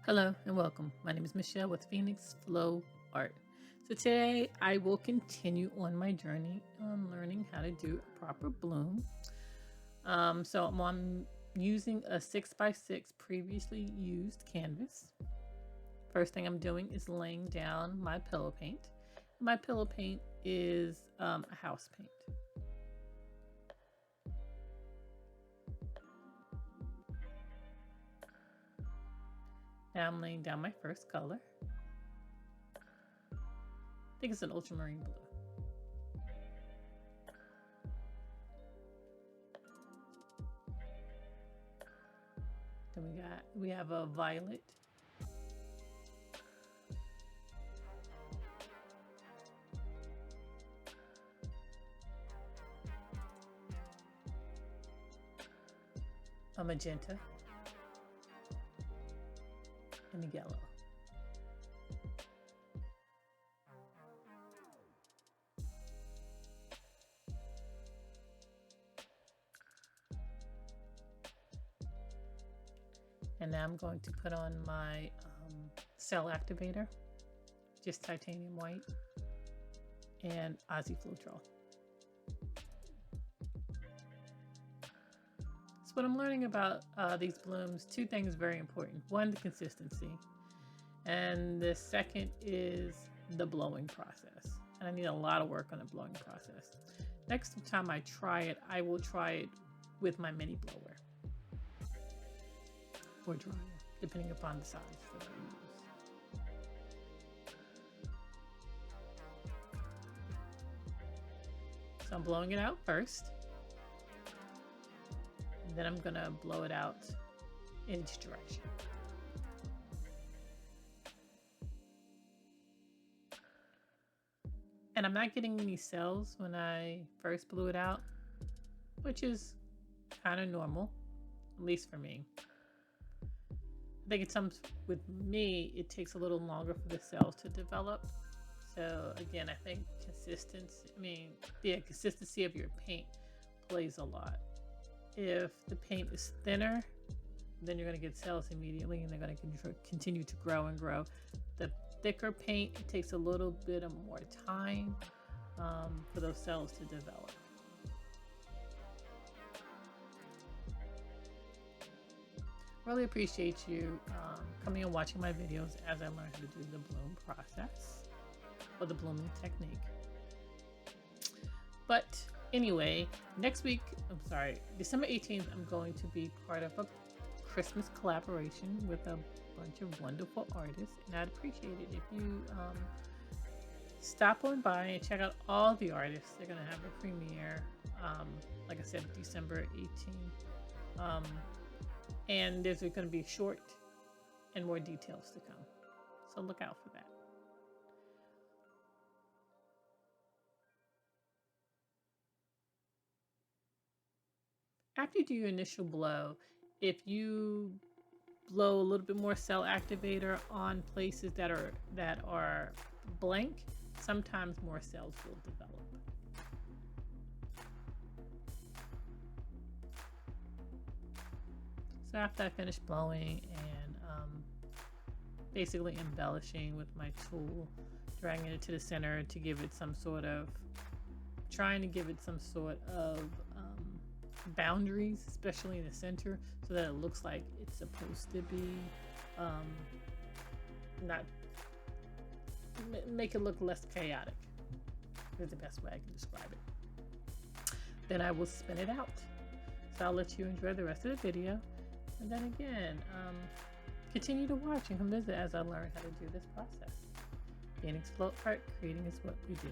Hello and welcome. My name is Michelle with Phoenix Flow Art. So today I will continue on my journey on learning how to do a proper bloom. So I'm using a 6x6 previously used canvas. First thing I'm doing is laying down my pillow paint. My pillow paint is a house paint. Now I'm laying down my first color. I think it's an ultramarine blue. Then we have a violet. A magenta. And a yellow. And now I'm going to put on my cell activator, just titanium white, and floetrol. So what I'm learning about these blooms, two things very important. One, the consistency. And the second is the blowing process. And I need a lot of work on the blowing process. Next time I try it, I will try it with my mini blower. Or dryer, depending upon the size that I use. So I'm blowing it out first. And then I'm gonna blow it out in each direction. And I'm not getting any cells when I first blew it out, which is kind of normal, at least for me. I think with me, it takes a little longer for the cells to develop. So again, I think consistency of your paint plays a lot. If the paint is thinner, then you're going to get cells immediately and they're going to continue to grow and grow. The thicker paint, it takes a little bit of more time for those cells to develop. Really appreciate you coming and watching my videos as I learn how to do the bloom process or the blooming technique. But anyway, next week, December 18th, I'm going to be part of a Christmas collaboration with a bunch of wonderful artists, and I'd appreciate it if you stop on by and check out all the artists. They're going to have a premiere, like I said, December 18th. And there's going to be short and more details to come. So look out for that. After you do your initial blow, if you blow a little bit more cell activator on places that are blank, sometimes more cells will develop. So after I finish blowing and basically embellishing with my tool, dragging it to the center to give it some sort of, boundaries, especially in the center, so that it looks like it's supposed to be, make it look less chaotic, is the best way I can describe it. Then I will spin it out. So I'll let you enjoy the rest of the video. And then again, continue to watch and come visit as I learn how to do this process. Phoenix Flow Art, creating is what we do.